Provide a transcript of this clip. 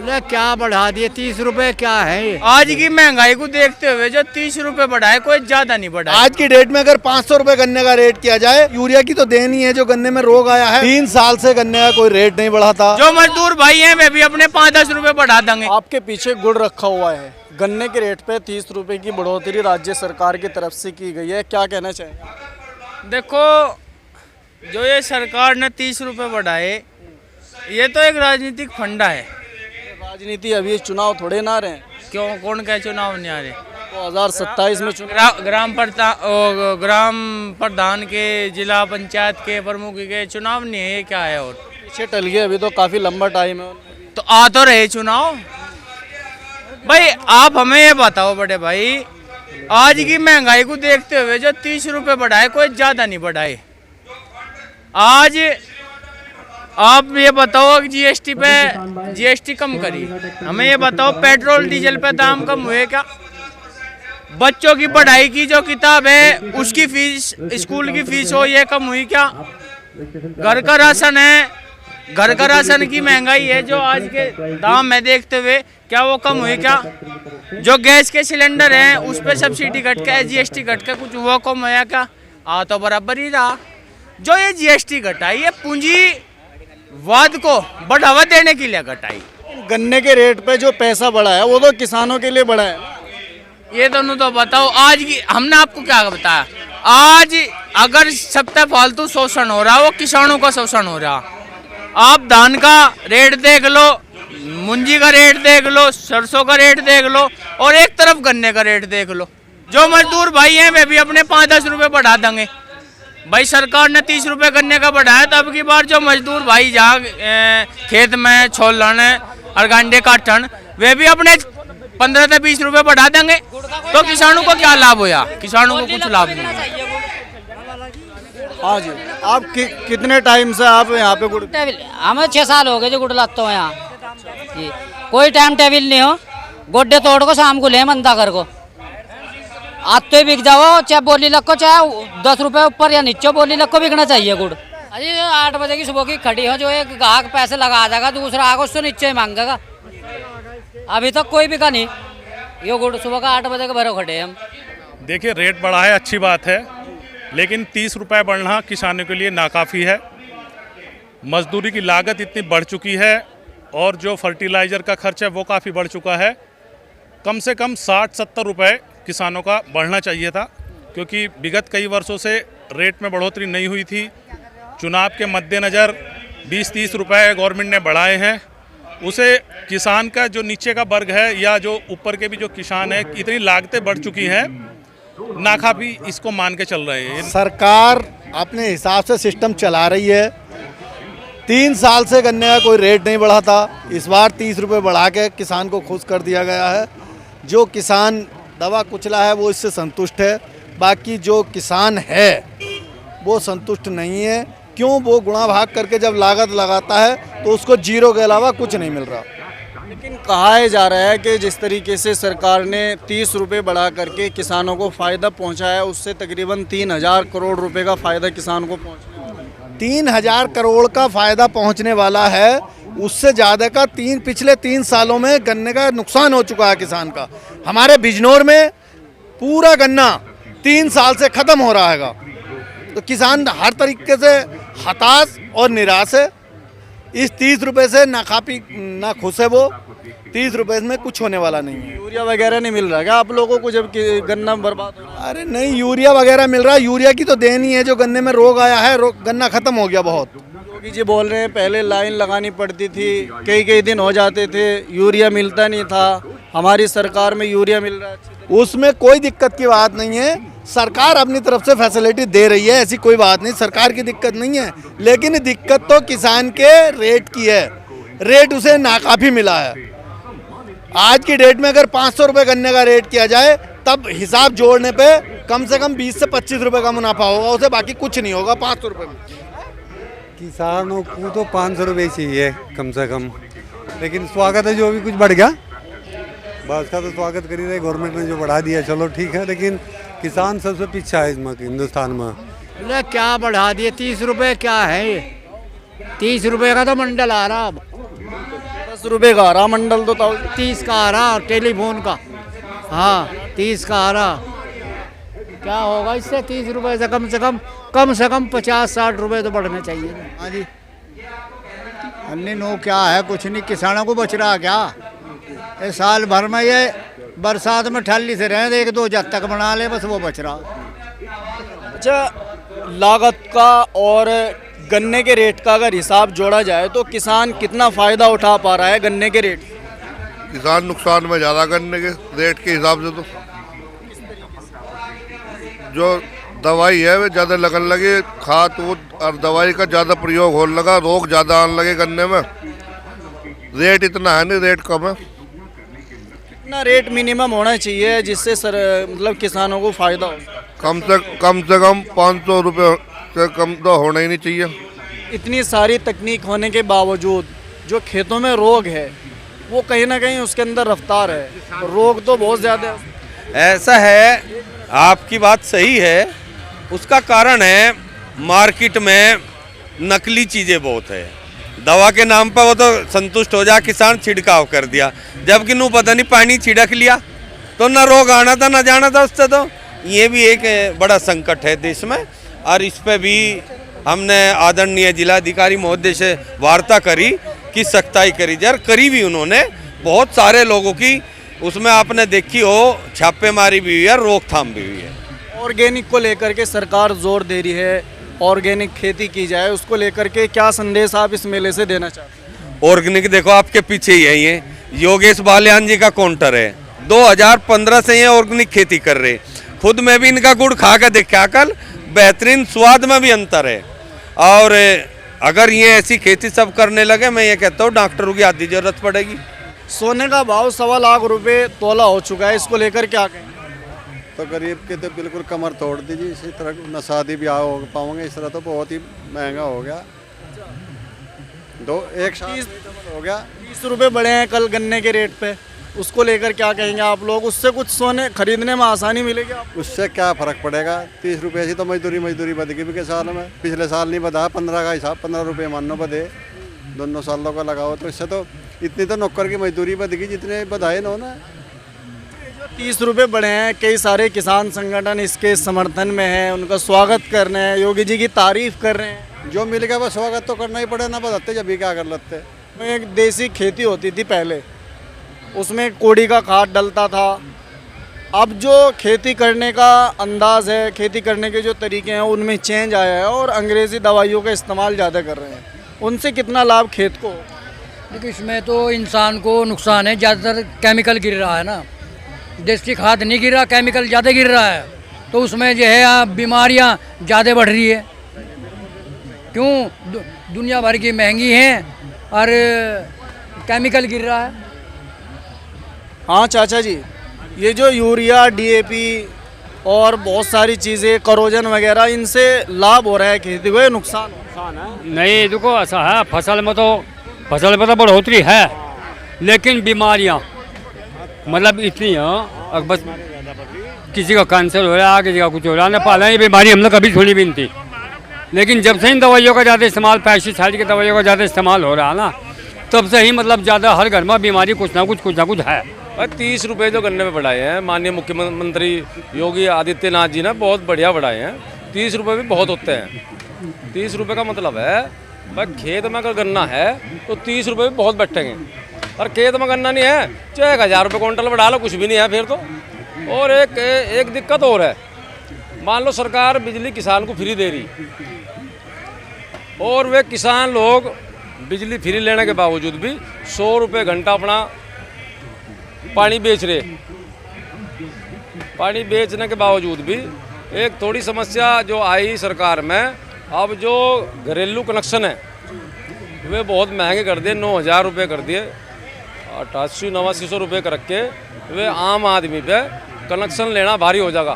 बोले क्या बढ़ा दिए, 30 रुपए क्या है ये? आज की महंगाई को देखते हुए जो 30 रुपए बढ़ाए कोई ज्यादा नहीं बढ़ाए। आज की डेट में अगर 500 रुपए गन्ने का रेट किया जाए, यूरिया की तो देन ही है जो गन्ने में रोग आया है। 3 साल से गन्ने का कोई रेट नहीं बढ़ा था। जो मजदूर भाई हैं वे भी अपने 5-10 रुपए बढ़ा देंगे। आपके पीछे गुड़ रखा हुआ है। गन्ने के रेट पे 30 रुपए की बढ़ोतरी राज्य सरकार की तरफ से की गई है, क्या कहना चाहेंगे? देखो जो ये सरकार ने 30 रुपए बढ़ाए, ये तो एक राजनीतिक फंडा है। राजनीति अभी चुनाव थोड़े ना रहे। क्यों, कौन कहे चुनाव नहीं आ रहे? 2027 में चुनाव। ग्राम प्रधान के, जिला पंचायत के प्रमुख के चुनाव नहीं है, ये क्या है? और पीछे टल गए, अभी तो काफी लंबा टाइम है। तो आ तो रहे चुनाव। भाई आप हमें ये बताओ बड़े भाई, आज की महंगाई को देखते हुए जो 30 रुपए बढ़ाए कोई ज्यादा नहीं बढ़ाए। आज आप ये बताओ कि जीएसटी कम करी, हमें ये बताओ पेट्रोल डीजल पे दाम कम हुए क्या? बच्चों की पढ़ाई की जो किताब है उसकी फीस, स्कूल की फीस हो, ये कम हुई क्या? घर का राशन है, घर का राशन की महंगाई है जो आज के दाम में देखते हुए, क्या वो कम हुई क्या? जो गैस के सिलेंडर हैं उस पर सब्सिडी घट के, जीएसटी घट के कुछ वो कम हुआ क्या? आ तो बराबर ही रहा। जो ये जीएसटी घटाई है पूंजीवाद को बढ़ावा देने के लिए घटाई। गन्ने के रेट पे जो पैसा बढ़ा है वो तो किसानों के लिए बढ़ा है। ये दोनों तो बताओ, आज की हमने आपको क्या बताया? आज अगर सबसे फालतू शोषण हो रहा, वो किसानों का शोषण हो रहा। आप धान का रेट देख लो, मुंजी का रेट देख लो, सरसों का रेट देख लो, और एक तरफ गन्ने का रेट देख लो। जो मजदूर भाई हैं वे भी अपने 5-10 रुपए बढ़ा देंगे। भाई सरकार ने 30 रुपए गन्ने का बढ़ाया, तो अब की बार जो मजदूर भाई जहाँ खेत में छोल लाने और गांडे काटन, वे भी अपने 15 से 20 रुपए बढ़ा देंगे। तो किसानों को क्या लाभ होया? किसानों को कुछ लाभ नहीं। हाँ जी, आप कितने टाइम से आप यहाँ पे गुड़? हमें 6 साल हो गए जो गुड़ लाते हो यहाँ जी। कोई टाइम टेबल नहीं हो, गोड्डे तोड़ को शाम को ले मंदा कर को आज तो ही बिक जाओ, चाहे बोली लग चाहे 10 रुपए ऊपर या नीचे बोली लग को बिकना चाहिए गुड़। अजी 8 बजे की सुबह की खड़ी हो, जो एक ग्राहक पैसे लगा जाएगा, दूसरा आगे उससे नीचे ही मांगेगा। अभी तक कोई बिका नहीं ये गुड़। सुबह का 8 बजे के भरो खड़े हम। देखिए रेट बढ़ा है, अच्छी बात है, लेकिन 30 रुपए बढ़ना किसानों के लिए नाकाफ़ी है। मजदूरी की लागत इतनी बढ़ चुकी है और जो फर्टिलाइज़र का खर्च है वो काफ़ी बढ़ चुका है। कम से कम 60-70 रुपए किसानों का बढ़ना चाहिए था, क्योंकि विगत कई वर्षों से रेट में बढ़ोतरी नहीं हुई थी। चुनाव के मद्देनज़र 20-30 रुपए गवर्नमेंट ने बढ़ाए हैं। उसे किसान का जो नीचे का वर्ग है या जो ऊपर के भी जो किसान है, इतनी लागतें बढ़ चुकी हैं, नाकाफी इसको मान के चल रहे हैं। सरकार अपने हिसाब से सिस्टम चला रही है। 3 साल से गन्ने का कोई रेट नहीं बढ़ा था, इस बार 30 रुपए बढ़ा के किसान को खुश कर दिया गया है। जो किसान दवा कुचला है वो इससे संतुष्ट है, बाकी जो किसान है वो संतुष्ट नहीं है। क्यों? वो गुणा भाग करके जब लागत लगाता है तो उसको जीरो के अलावा कुछ नहीं मिल रहा। लेकिन कहा जा रहा है कि जिस तरीके से सरकार ने 30 रुपए बढ़ा करके किसानों को फ़ायदा पहुंचाया, उससे तकरीबन 3000 करोड़ रुपए का फ़ायदा किसान को पहुंचा। 3000 करोड़ का फ़ायदा पहुंचने वाला है, उससे ज़्यादा का पिछले 3 सालों में गन्ने का नुकसान हो चुका है किसान का। हमारे बिजनौर में पूरा गन्ना 3 साल से ख़त्म हो रहा है, तो किसान हर तरीके से हताश और निराश है। इस 30 रुपए से ना खुश है वो। 30 रुपए में कुछ होने वाला नहीं है। यूरिया वगैरह नहीं मिल रहा क्या आप लोगों को, जब गन्ना बर्बाद हो रहा है? अरे नहीं, यूरिया वगैरह मिल रहा है। यूरिया की तो देन ही है जो गन्ने में रोग आया है, गन्ना ख़त्म हो गया बहुत। योगी जी बोल रहे हैं पहले लाइन लगानी पड़ती थी, कई दिन हो जाते थे, यूरिया मिलता नहीं था। हमारी सरकार में यूरिया मिल रहा है। उसमें कोई दिक्कत की बात नहीं है, सरकार अपनी तरफ से फैसिलिटी दे रही है, ऐसी कोई बात नहीं, सरकार की दिक्कत नहीं है। लेकिन दिक्कत तो किसान के रेट की है, रेट उसे नाकाफी मिला है। आज की डेट में अगर 500 रुपए गन्ने का रेट किया जाए, तब हिसाब जोड़ने पे कम से कम 20 से 25 रुपए का मुनाफा होगा उसे, बाकी कुछ नहीं होगा 500 रुपए में। किसानों को तो 500 रुपये चाहिए कम से कम, लेकिन स्वागत है जो भी कुछ बढ़ गया, बस का तो स्वागत कर ही रहे। गवर्नमेंट ने जो बढ़ा दिया चलो ठीक है, लेकिन किसान सबसे पीछे है इसमें हिंदुस्तान में। बोले क्या बढ़ा दिए, 30 रुपए क्या है ये? 30 रुपए का तो मंडल आ रहा अब। 10 रुपए का हरा मंडल तो 30 का आ रहा टेलीफोन का। हाँ 30 का आ रहा। क्या होगा इससे 30 रुपए से कम 50-60 रुपए तो बढ़ने चाहिए ना। हाँ जी अन्य नो क्या है, कुछ नहीं, किसानों को बच रहा क्या। इस साल भर में ये बरसात में ठल्ली से रहे 1-2 जब तक बना ले, बस वो बच रहा। अच्छा, लागत का और गन्ने के रेट का अगर हिसाब जोड़ा जाए तो किसान कितना फ़ायदा उठा पा रहा है गन्ने के रेट? किसान नुकसान में ज़्यादा गन्ने के रेट के हिसाब से। तो जो दवाई है वो ज़्यादा लगन लगे, खाद और दवाई का ज़्यादा प्रयोग होने लगा, रोग ज़्यादा आने लगे गन्ने में। रेट इतना है नहीं, रेट कम है। कितना रेट मिनिमम होना चाहिए जिससे मतलब किसानों को फ़ायदा हो? कम से कम 500 रुपये से कम तो होना ही नहीं चाहिए। इतनी सारी तकनीक होने के बावजूद जो खेतों में रोग है वो कहीं ना कहीं उसके अंदर रफ्तार है, रोग तो बहुत ज़्यादा है। ऐसा है, आपकी बात सही है। उसका कारण है मार्केट में नकली चीज़ें बहुत है। दवा के नाम पर वो तो संतुष्ट हो जा किसान, छिड़काव कर दिया, जबकि नू पता नहीं पानी छिड़क लिया तो ना रोग आना था ना जाना था उससे। तो ये भी एक बड़ा संकट है देश में, और इस पे भी हमने आदरणीय जिलाधिकारी महोदय से वार्ता करी कि सख्ताई करी जाए, करी भी उन्होंने बहुत सारे लोगों की। उसमें आपने देखी हो छापेमारी भी हुई है, रोकथाम भी हुई है। ऑर्गेनिक को लेकर के सरकार जोर दे रही है, ऑर्गेनिक खेती की जाए, उसको लेकर के क्या संदेश आप इस मेले से देना चाहते हैं? ऑर्गेनिक देखो आपके पीछे ही है, ये योगेश बालियान जी का काउंटर है। 2015 से ये ऑर्गेनिक खेती कर रहे। खुद में भी इनका गुड़ खा के देखा कल, बेहतरीन स्वाद में भी अंतर है। और अगर ये ऐसी खेती सब करने लगे, मैं ये कहता हूँ डॉक्टरों की आधी जरूरत पड़ेगी। सोने का भाव 1.25 लाख रुपए तोला हो चुका है, इसको लेकर क्या कहें? तो गरीब के तो बिल्कुल कमर तोड़ दीजिए। इसी तरह न शादी ब्याह हो पाओगे, इस तरह तो बहुत ही महंगा हो गया। एक साथ हो गया। 30 रुपए बढ़े हैं कल गन्ने के रेट पे, उसको लेकर क्या कहेंगे आप लोग? उससे कुछ सोने खरीदने में आसानी मिलेगी आपको? उससे क्या फ़र्क पड़ेगा? 30 रुपये से तो मजदूरी बद गई पिछले साल में। पिछले साल नहीं बधा, 15 का हिसाब 15 रुपये मानो बधे, दोनों सालों का लगाओ तो इससे तो इतनी तो नौकर की मजदूरी बद गई जितने बधाए ना। 30 रुपए बढ़े हैं, कई सारे किसान संगठन इसके समर्थन में हैं, उनका स्वागत कर रहे हैं, योगी जी की तारीफ कर रहे हैं। जो मिल गया बस स्वागत तो करना ही पड़े, ना बताते जब भी क्या कर लेते। एक देसी खेती होती थी पहले, उसमें कोड़ी का खाद डलता था। अब जो खेती करने का अंदाज है, खेती करने के जो तरीके हैं उनमें चेंज आया है और अंग्रेज़ी दवाइयों का इस्तेमाल ज़्यादा कर रहे हैं। उनसे कितना लाभ खेत को? देखिए इसमें तो इंसान को नुकसान है, ज़्यादातर केमिकल गिर रहा है ना, देसी खाद नहीं गिर रहा, केमिकल ज़्यादा गिर रहा है, तो उसमें जो है बीमारियां ज़्यादा बढ़ रही है। क्यों? दुनिया भर की महंगी हैं और केमिकल गिर रहा है। हाँ चाचा जी, ये जो यूरिया, DAP और बहुत सारी चीज़ें, करोजन वगैरह, इनसे लाभ हो रहा है खेती को, नुकसान है? नहीं देखो ऐसा है, फसल में तो बढ़ोतरी है, लेकिन बीमारियां मतलब इतनी है, बस किसी का कैंसर हो रहा है, किसी का कुछ हो रहा है। नेपाल ये बीमारी हमने कभी सुनी भी नहीं थी, लेकिन जब से इन दवाइयों का ज़्यादा इस्तेमाल, पेस्टिसाइड की दवाइयों का ज़्यादा इस्तेमाल हो रहा है ना, तब से ही मतलब ज़्यादा हर घर में बीमारी कुछ ना कुछ है। 30 रुपये जो गन्ने में बढ़ाए हैं माननीय मुख्यमंत्री योगी आदित्यनाथ जी ने, बहुत बढ़िया बढ़ाए हैं। 30 रुपये भी बहुत होते हैं। 30 रुपये का मतलब है भाई खेत में अगर गन्ना है तो 30 रुपये भी बहुत बैठेंगे, और खेत में गन्ना नहीं है चाहे 1000 रुपये क्विंटल बढ़ा लो, कुछ भी नहीं है फिर तो। और एक दिक्कत और है, मान लो सरकार बिजली किसान को फ्री दे रही, और वे किसान लोग बिजली फ्री लेने के बावजूद भी 100 रुपये घंटा अपना पानी बेच रहे। पानी बेचने के बावजूद भी एक थोड़ी समस्या जो आई सरकार में, अब जो घरेलू कनेक्शन है वे बहुत महंगे कर दिए, 9000 रुपये कर दिए, 8800-8900 रुपये कर रख के वे आम आदमी पे कनेक्शन लेना भारी हो जाएगा।